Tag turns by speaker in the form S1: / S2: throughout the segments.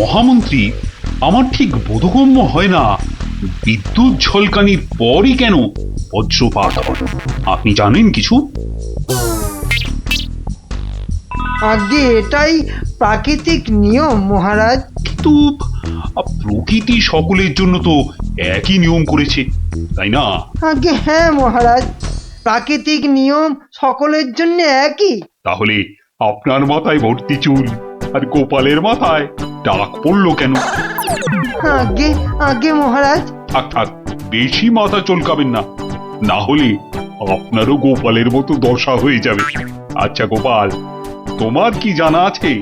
S1: মহামন্ত্রী, আমার ঠিক বোধগম্য হয় না বিদ্যুৎ ঝলকানির পরই কেন বজ্রপাত হয়। আপনি জানেন কিছু?
S2: আগে এটাই প্রাকৃতিক নিয়ম মহারাজ।
S1: কিন্তু প্রকৃতি সকলের জন্য তো একই নিয়ম করেছে, তাই না?
S2: আগে হ্যাঁ মহারাজ, প্রাকৃতিক নিয়ম সকলের জন্য একই।
S1: তাহলে আপনার মাথায় ভর্তি চুল আর গোপালের মাথায় টাক পড়লো কেন?
S2: আগে আগে মহারাজ।
S1: থাক থাক, বেশি মাথা চলকাবেন না, না হলে আপনারও গোপালের মতো দশা হয়ে যাবে। আচ্ছা গোপাল, তোমার কি জানা আছে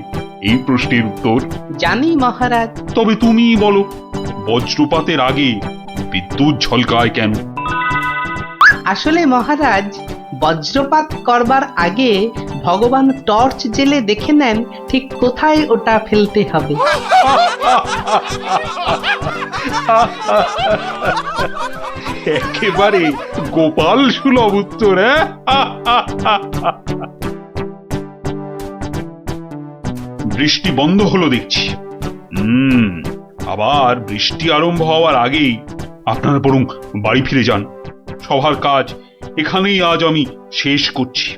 S1: এই প্রশ্নের উত্তর?
S3: জানি মহারাজ।
S1: তবে তুমি বলো, বজ্রপাতের আগে বিদ্যুৎ ঝলকায় কেন?
S3: আসলে মহারাজ, বজ্রপাত করবার আগে ভগবান টর্চ জেলে দেখে নেন ঠিক কোথায় ওটা ফেলতে হবে।
S1: একেবারে গোপাল সুলভ উত্তর। বৃষ্টি বন্ধ হলো দেখছি। আবার বৃষ্টি আরম্ভ হওয়ার আগেই আপনারা বরং বাড়ি ফিরে যান। সবার কাজ এখানেই আজ আমি শেষ করছি।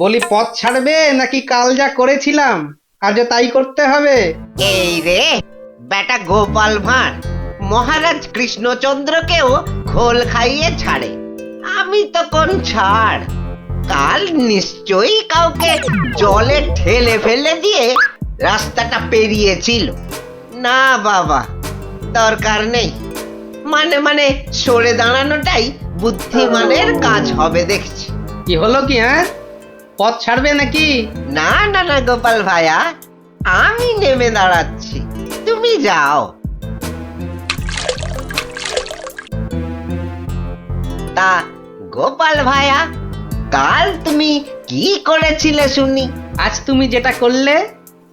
S3: বলি, পথ ছাড়বে নাকি কাল যা করেছিলাম আজও তাই করতে হবে?
S4: এই রে বেটা গোপাল ভাঁড়, মহারাজ কৃষ্ণচন্দ্রকেও খোল খাইয়ে ছাড়ে, আমি তো কোন ছাড়। কাল নিশ্চয়ই কাউকে জলে ঠেলে ফেলে দিয়ে রাস্তাটা পেরিয়েছিল। না বাবা, দরকার নেই। মানে মানে সরে দাঁড়ানোটাই বুদ্ধিমানের কাজ হবে দেখছি।
S3: কি হলো কি? হ্যাঁ, পথ ছাড়বে নাকি?
S4: না না না গোপাল ভাইয়া, আমি নেমে দাঁড়াচ্ছি, তুমি যাও। তা গোপাল ভাইয়া, কাল তুমি কি করেছিলে শুনি?
S3: আজ তুমি যেটা করলে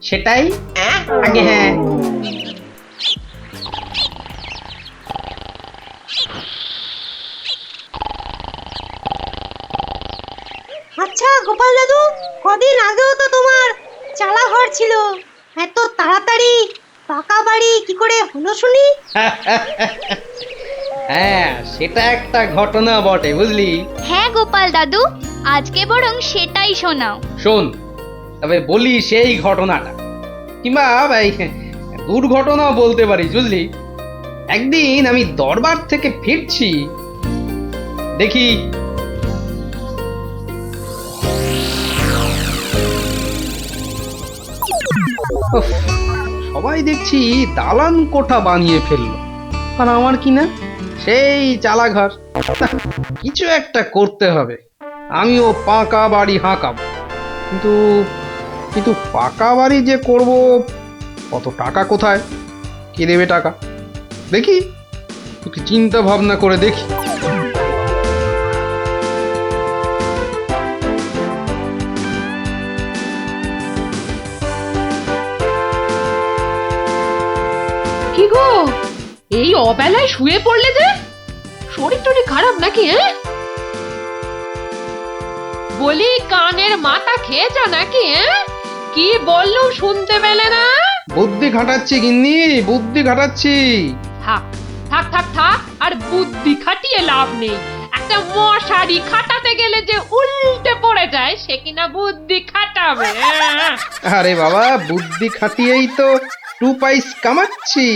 S3: সেটাই
S4: অ্যাঁ?
S3: আগে। হ্যাঁ,
S5: আচ্ছা গোপাল দাদু, কদিন আগেও তো তোমার চালা ঘর ছিল, এত তাড়াতাড়ি পাকা বাড়ি কি করে হলো শুনি?
S3: হ্যাঁ, সেটা একটা ঘটনা বটে, বুঝলি?
S6: হ্যাঁ গোপাল দাদু, আজকে বরং সেটাই শোনাও।
S3: শোন, তবে বলি সেই ঘটনাটা, কিংবা এই দুর্ঘটনাও বলতে পারিস, বুঝলি? একদিন আমি দরবার থেকে ফিরছি, দেখি উফ, সবাই দেখছি দালান কোঠা বানিয়ে ফেললো, আর আমার কি না সেই চালাঘর। কিছু একটা করতে হবে, আমিও পাকা বাড়ি হাঁকাবো। কিন্তু কিন্তু পাকা বাড়ি যে করব, কত টাকা কোথায়, কে দেবে টাকা? দেখি একটু চিন্তা ভাবনা করে দেখি।
S7: কি গো, এই অবেলায় শুয়ে পড়লে যে? শরীর টরীর খারাপ নাকি? বলি, কানের মাথা খেয়েছ নাকি? কি বললুম শুনতে পেলে না?
S3: বুদ্ধি খাটাচ্ছি গিন্নি, বুদ্ধি খাটাচ্ছি।
S7: থাক থাক থাক থাক, আর বুদ্ধি খাটিয়ে লাভ নেই। একটা মশারি খাটাতে গেলে যে উল্টে পড়ে যায়, সে কিনা বুদ্ধি খাটাবে?
S3: আরে বাবা, বুদ্ধি খাটিয়েই তো 2 পয়সা কামাচ্ছি,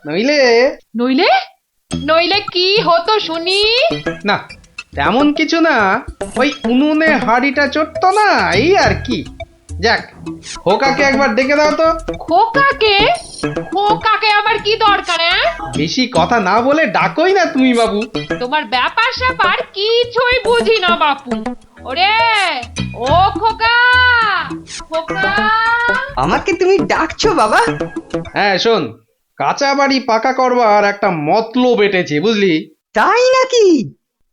S3: নইলে
S7: নইলে নইলে কি হতো শুনি?
S3: না, তেমন কিছু না, ওই উনুনে হাড়িটা চড়তো না, এই আর কি। যাক, খোকাকে একবার ডেকে দাও তো।
S7: খোকাকে? খোকাকে আবার কি দরকার?
S3: বেশি কথা না বলে ডাকোই না তুমি বাবু।
S7: তোমার ব্যাপার স্যাপার কিছুই বুঝি না বাপু। ওরে ও খোকা, খোকা!
S2: আমাকে তুমি ডাকছো বাবা?
S3: হ্যাঁ শোন, কাঁচা বাড়ি পাকা করবার একটা মতলব এটেছে, বুঝলি?
S2: তাই নাকি?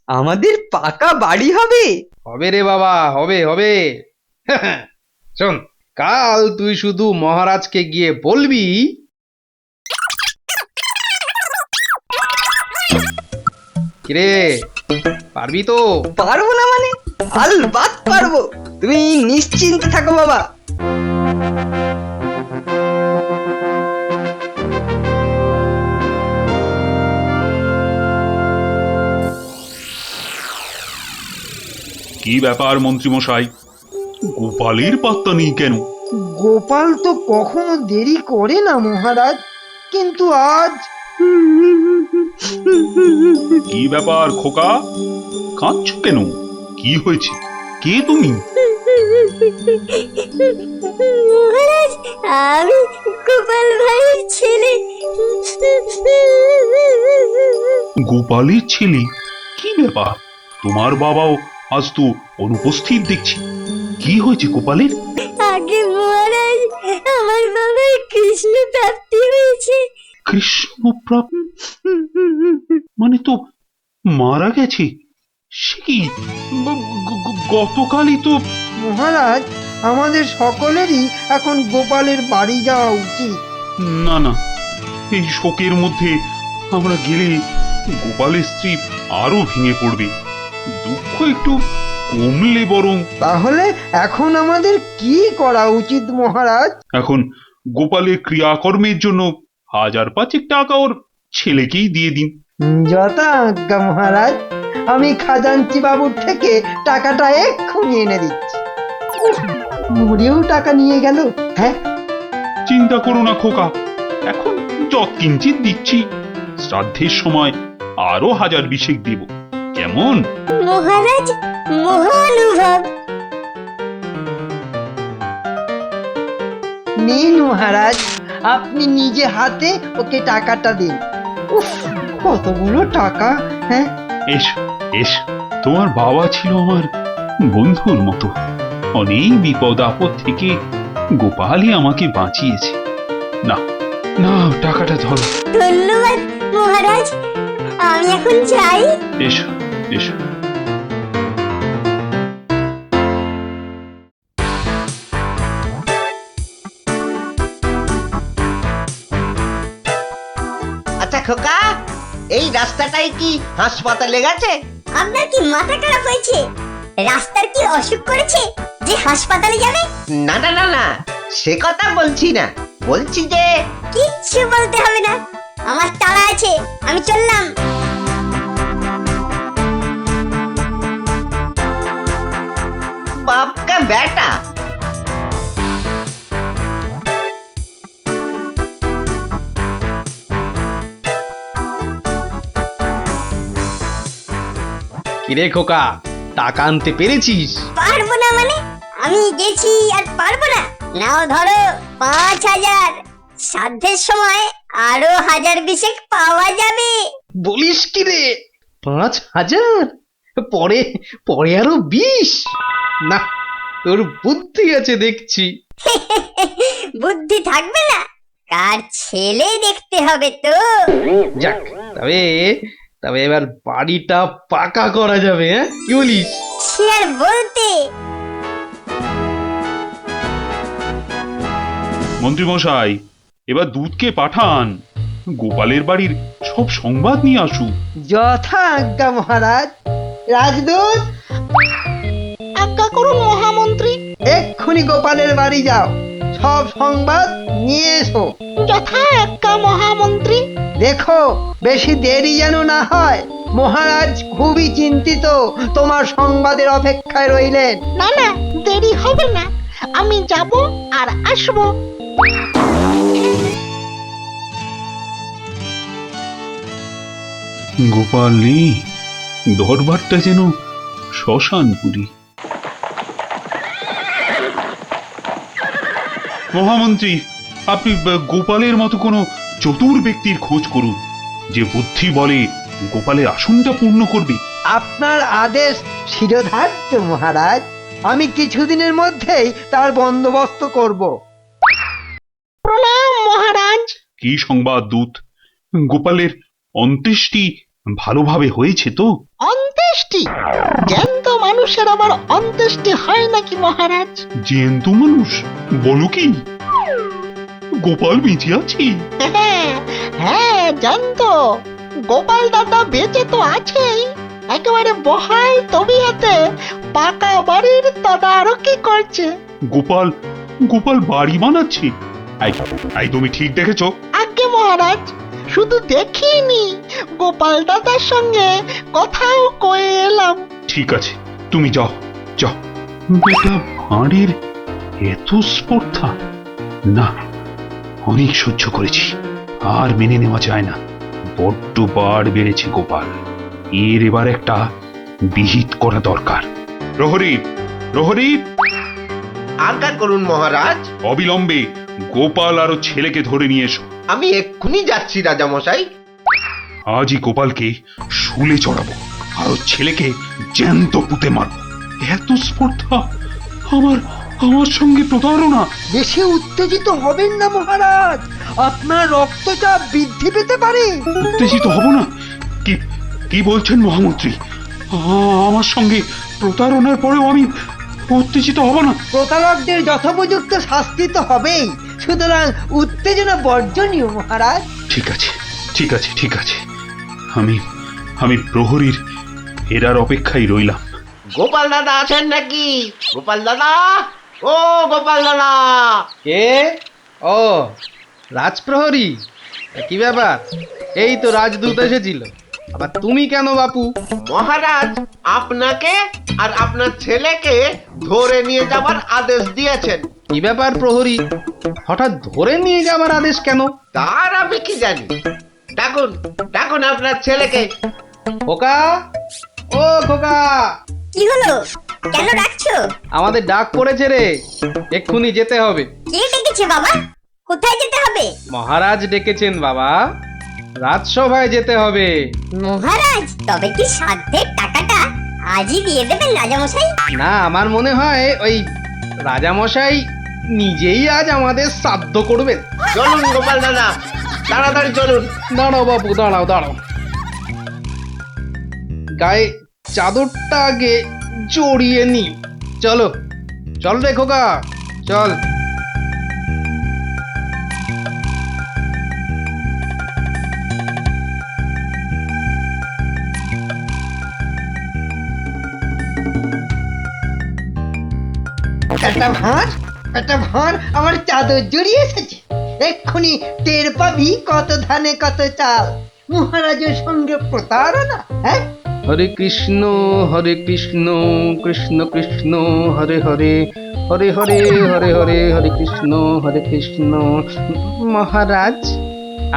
S2: আমাদের পাকা বাড়ি হবে?
S3: হবে রে বাবা, হবে হবে। শোন, কাল তুই শুধু মহারাজকে গিয়ে বলবি কিরে পারবি তো?
S2: পারবো না মানে? আলবাত পারবো, তুমি নিশ্চিন্ত থাকো বাবা।
S1: কি ব্যাপার মন্ত্রীমশাই, গোপালের পাত্তা নেই কেন?
S2: গোপাল তো কখনো দেরি করে না মহারাজ, কিন্তু আজ
S1: কি ব্যাপার খোকা, কাঁদছো কেন? কি হয়েছে? কে তুমি?
S5: মহারাজ, আমি গোপাল ভাইয়ের ছেলে।
S1: গোপালের ছেলে? কি ব্যাপার, তোমার বাবাও আজ তো অনুপস্থিত দেখছি। কি হয়েছে গোপালের?
S5: আগে মহারাজ, আমার বাবার কৃষ্ণ প্রাপ্তি হয়েছে।
S1: কৃষ্ণপ্রাপ মানে তো মারা গেছে? সে কি, গতকালই তো।
S2: মহারাজ, আমাদের সকলেরই এখন গোপালের বাড়ি যাওয়া উচিত।
S1: না না, এই শোকের মধ্যে আমরা গেলে গোপালের স্ত্রী আরো ভেঙে পড়বে। দুঃখ একটু কমলে বরং।
S2: তাহলে এখন আমাদের কি করা উচিত মহারাজ?
S1: এখন গোপালের ক্রিয়াকর্মের জন্য 1000-5 টাকা ওর ছেলেকেই দিয়ে দিন।
S2: যথা আজ্ঞা মহারাজ, আমি খাজাঞ্চি বাবুর থেকে টাকাটা এক্ষুনি এনে দিচ্ছি। উফ, মরেও টাকা নিয়ে গেল। হ্যাঁ,
S1: চিন্তা করো না খোকা, এখন যৎকিঞ্চিত দিচ্ছি, শ্রাদ্ধের সময় আরো 1000 দেব, কেমন?
S5: মহারাজ, মহানুভব।
S2: নিন মহারাজ, আপনি নিজে হাতে ওকে টাকাটা দিন। উফ, কতগুলো টাকা! হ্যাঁ,
S1: এসো এসো, তোমার বাবা ছিল আমার বন্ধুর মতো। অনেক বিপদ আপদ থেকে গোপালই আমাকে বাঁচিয়েছে। না না, টাকাটা ধরো।
S5: ধন্যবাদ মহারাজ, আমি এখন যাই।
S1: এসো এসো।
S4: আচ্ছা খোকা, এই রাস্তাটাই কি হাসপাতালে গেছে?
S5: আপনার কি মাথা খারাপ হয়েছে? রাস্তার কি অসুখ করেছে যে হাসপাতালে যাবে?
S4: না না না না, সে কথা বলছি না, বলছি যে
S5: কিচ্ছু বলতে হবে না, আমার তালা আছে, আমি চললাম।
S4: বাপকা বেটা।
S3: কিরে খোকা, টাকা আনতে পেরেছিস?
S5: পারবো না মানে? আমি গেছি আর পারবো না? নাও ধরো 5000, সাধ্যের সময় আরো 1000 পাওয়া যাবে।
S3: বলিস কি রে, 5000? পরে পরে আরো 20? না, তোর বুদ্ধি আছে দেখছি।
S5: বুদ্ধি থাকবে না? কার ছেলে দেখতে হবে তো।
S3: যাক, তবে তবে এবার বাড়িটা পাকা করা যাবে, হ্যাঁ কি বলিস?
S5: সে আর বলতে।
S1: মন্ত্রীমশাই, এবার দুধকে পাঠান, গোপালের বাড়ির সব সংবাদ নিয়ে আসুক।
S2: যথা আজ্ঞা মহারাজ। রাজদূত,
S5: আজ্ঞা করুন মহামন্ত্রী।
S2: এক্ষুনি গোপালের বাড়ি যাও, সব সংবাদ নিয়ে এসো।
S5: যথা আজ্ঞা মহামন্ত্রী।
S2: দেখো বেশি দেরি যেন না হয়, মহারাজ খুবই চিন্তিত, তোমার সংবাদের অপেক্ষায় রইলেন।
S5: না না, দেরি হবে না, আমি যাব আর আসবো।
S1: গোপাল নেই, দরবারটা যেন শ্মশানপুরী। মহামন্ত্রী, আপনি গোপালের মতো কোনো চতুর ব্যক্তির খোঁজ করুন, যে বুদ্ধি বলে গোপালের আসনটা পূর্ণ করবে।
S2: আপনার আদেশ শিরোধার্য মহারাজ, আমি কিছুদিনের মধ্যেই তার বন্দোবস্ত করব।
S5: প্রণাম মহারাজ।
S1: কি সংবাদ দূত? গোপালের অন্ত্যেষ্টি ভালোভাবে হয়েছে তো?
S5: অন্ত্যেষ্টি? জ্যান্ত মানুষের আবার অন্ত্যেষ্টি হয় নাকি মহারাজ?
S1: জ্যান্ত মানুষ? বলো কি? গোপাল বেঁচে আছে?
S5: হ্যাঁ, জ্যান্ত। গোপাল দাদা বেঁচে তো আছেই,
S4: একেবারে বহাল তবিয়তে পাকা বাড়ির তদারকি করছে।
S1: গোপাল গোপাল বাড়ি বানাচ্ছে? এই তুমি ঠিক দেখেছো?
S4: আজ্ঞে মহারাজ, শুধু দেখিনি, গোপাল দাদার সঙ্গে কথাও কয়ে এলাম।
S1: ঠিক আছে, তুমি যাও যাও। বেটা ভাঁড়ের এত স্পর্ধা! না, অনেক সহ্য করেছি, আর মেনে নেওয়া যায় না। বড্ড বাড় বেড়েছে গোপাল, এর এবার একটা বিহিত করা দরকার। প্রহরী, প্রহরী,
S4: আজ্ঞা করুন মহারাজ।
S1: অবিলম্বে গোপাল আর ওর ছেলেকে ধরে নিয়ে এসো।
S4: আমি এক্ষুনি যাচ্ছি রাজামশাই।
S1: আজই গোপালকে শুলে চড়াবো, আর ওর ছেলেকে জ্যান্ত পুঁতে মারবো। এত স্পর্ধা! আমার আমার সঙ্গে প্রতারণা!
S2: বেশি উত্তেজিত হবেন না মহারাজ, আপনার রক্তচাপ বৃদ্ধি পেতে পারে।
S1: উত্তেজিত হব না? কি কি বলছেন মহামন্ত্রী? আমার সঙ্গে প্রতারণার পরেও আমি উত্তেজিত হব না?
S2: প্রতারকদের যথোপযুক্ত শাস্তি তো হবেই, সুতরাং উত্তেজনা বর্জনীয় মহারাজ।
S1: ঠিক আছে, ঠিক আছে, ঠিক আছে। আমি আমি প্রহরীর এরার অপেক্ষায় রইলাম।
S4: গোপাল দাদা আছেন নাকি? গোপাল দাদা, ও গোপাল দাদা।
S3: কে? ও, রাজপ্রহরী, কি ব্যাপার? এই তো রাজদূত এসেছিল, আবার তুমি কেন বাপু?
S4: মহারাজ আপনাকে আর আপনার ছেলেকে ধরে নিয়ে যাবার আদেশ দিয়েছেন।
S3: কি ব্যাপার প্রহরী, হঠাৎ ধরে নিয়ে যাওয়ার আদেশ কেন?
S4: তার আমি কি জানি। ডাকুন, ডাকুন আপনার ছেলেকে।
S3: খোকা, ও খোকা,
S5: কি হলো? কেন ডাকছো?
S3: আমাদের ডাক পড়েছে রে, এক্ষুনি যেতে হবে।
S5: কে ডেকেছে বাবা? কোথায় যেতে হবে?
S3: মহারাজ ডেকেছেন বাবা, রাজসভায় যেতে হবে।
S5: মহারাজ, তবে কি সাধ্যের টাকাটা আজই দিয়ে দেবেন রাজামশাই?
S3: না, আমার মনে হয় ওই রাজামশাই নিজেই আজ আমাদের শ্রাদ্ধ করবেন।
S4: চলুন গোপাল দাদা, তাড়াতাড়ি চলুন।
S3: দাঁড়াও বাবু, দাঁড়াও দাঁড়াও, গায়ে চাদরটা আগে জড়িয়ে নি। চলো, চল রে খোকা, চল।
S2: একটা ভাঁড় আমার চাদর জড়িয়ে এসেছে। এক্ষুনি টের পাবি কত ধানে কত চাল। মহারাজের সঙ্গে প্রতারণা, হ্যাঁ?
S3: হরে কৃষ্ণ কৃষ্ণ কৃষ্ণ হরে হরে, হরে হরে হরে হরে, হরে কৃষ্ণ। মহারাজ,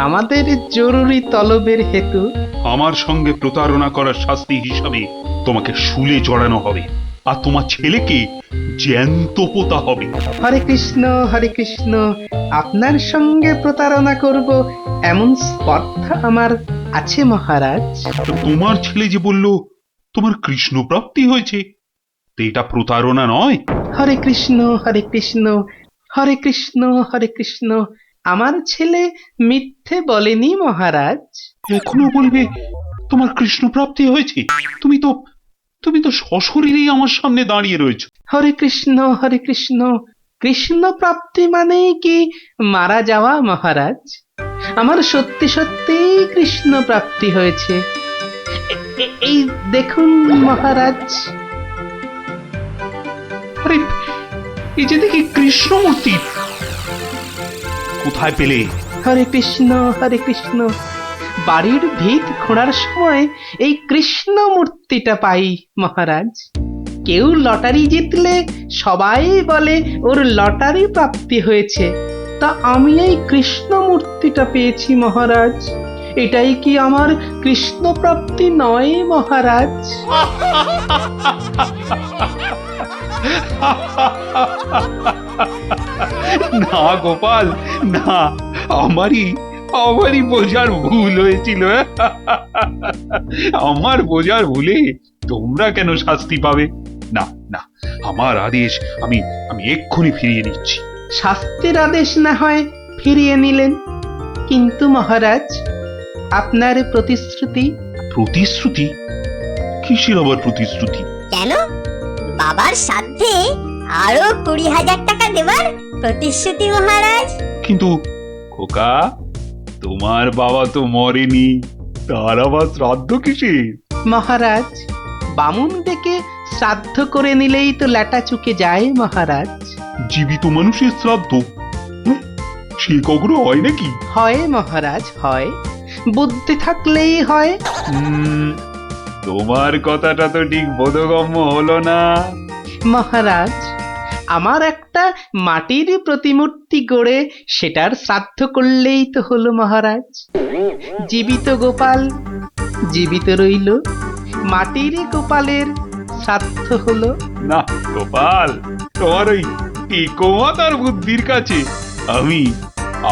S3: আমাদের জরুরি তলবের হেতু
S1: আমার সঙ্গে প্রতারণা করার শাস্তি হিসাবে তোমাকে শুলে চড়ানো হবে, আর তোমার ছেলেকে জ্যান্ত পোতা হবে।
S3: হরে কৃষ্ণ, আপনার সঙ্গে প্রতারণা করব এমন স্পর্ধা আমার আছে মহারাজ।
S1: তো তোমার ছেলে যে বলল তোমার কৃষ্ণ প্রাপ্তি হয়েছে, তো এটা প্রতারণা নয়?
S3: হরে কৃষ্ণ হরে কৃষ্ণ, আমার ছেলে মিথ্যে বলেনি মহারাজ।
S1: এখনো বলবে তোমার কৃষ্ণ প্রাপ্তি হয়েছে? তুমি তো সশরীরেই আমার সামনে দাঁড়িয়ে রয়েছো।
S3: হরে কৃষ্ণ, কৃষ্ণ প্রাপ্তি মানে কি মারা যাওয়া মহারাজ? আমার সত্যি সত্যি কৃষ্ণ প্রাপ্তি হয়েছে। এই দেখুন মহারাজ।
S1: আরে, এই যে দেখি কৃষ্ণমূর্তি, কোথায় পেলে?
S3: হরে কৃষ্ণ, বাড়ির ভিত খোঁড়ার সময় এই কৃষ্ণ মূর্তিটা পাই মহারাজ। কেউ লটারি জিতলে সবাই বলে ওর লটারি প্রাপ্তি হয়েছে, তা আমি এই কৃষ্ণ মূর্তিটা পেয়েছি মহারাজ। এটাই কি আমার কৃষ্ণ প্রাপ্তি নয় মহারাজ?
S1: না গোপাল, না, আমারই বোঝার ভুল হয়েছিল। আমার বোঝার ভুলে তোমরা কেন শাস্তি পাবে? না না, আমার আদেশ আমি আমি এক্ষুনি ফিরিয়ে নিচ্ছি।
S3: শাস্তির আদেশ না হয় ফিরিয়ে নিলেন, কিন্তু মহারাজ আপনার প্রতিশ্রুতি?
S1: প্রতিশ্রুতি? কিসের আবার প্রতিশ্রুতি?
S5: কেন? বাবার সাধ্যে আরো 20,000 টাকা দেবার প্রতিশ্রুতি মহারাজ।
S1: কিন্তু খোকা, তোমার বাবা তো মরেনি, তার আবার শ্রাদ্ধ কিসের?
S3: মহারাজ, বামুন ডেকে শ্রাদ্ধ করে নিলেই তো ল্যাটা চুকে যায় মহারাজ।
S1: জীবিত মানুষের শ্রাদ্ধ? হুঁ, সে কখনো হয় নাকি?
S3: হয় মহারাজ, হয়। বুদ্ধি থাকলেই হয়।
S1: তোমার কথাটা তো ঠিক বোধগম্য হলো না।
S3: মহারাজ, আমার একটা মাটির প্রতিমূর্তি গড়ে সেটার শ্রাদ্ধ করলেই তো হলো মহারাজ। জীবিত গোপাল জীবিত রইল, মাটির গোপালের শ্রাদ্ধ হলো।
S1: না গোপাল, তোমার ওই টিকোমাতার বুদ্ধির কাছে আমি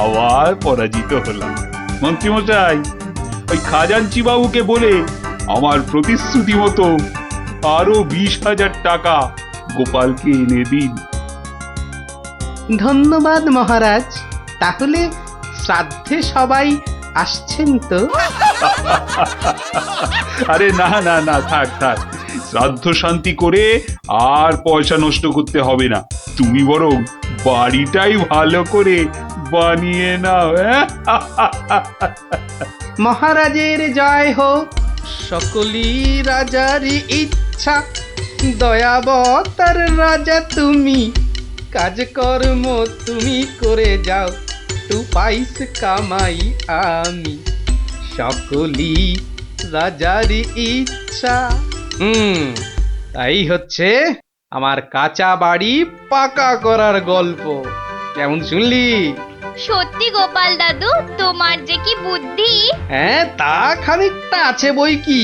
S1: আবার পরাজিত হলাম। মন্ত্রীমশাই, ওই খাজাঞ্চি বাবুকে বলে আমার প্রতিশ্রুতি মতো আরো 20,000 টাকা গোপালকে এনে দিন।
S3: ধন্যবাদ মহারাজ। তাহলে শ্রাদ্ধে সবাই আসছেন তো?
S1: আরে না না না, থাক থাক, শ্রাদ্ধ শান্তি করে আর পয়সা নষ্ট করতে হবে না। তুমি বরং বাড়িটাই ভালো করে বানিয়ে নাও।
S3: মহারাজের জয় হোক, সকলি রাজারই ইচ্ছা, দয়াবতার রাজা তুমি, কাজকর্ম তুমি করে যাও, তু পাইস কামাই আমি, সকলি রাজারই ইচ্ছা। তাই হচ্ছে আমার কাঁচা বাড়ি পাকা করার গল্প। কেমন শুনলি?
S6: সত্যি গোপাল দাদু, তোমার যে কি বুদ্ধি!
S3: হ্যাঁ, তা খানিকটা আছে বই কি।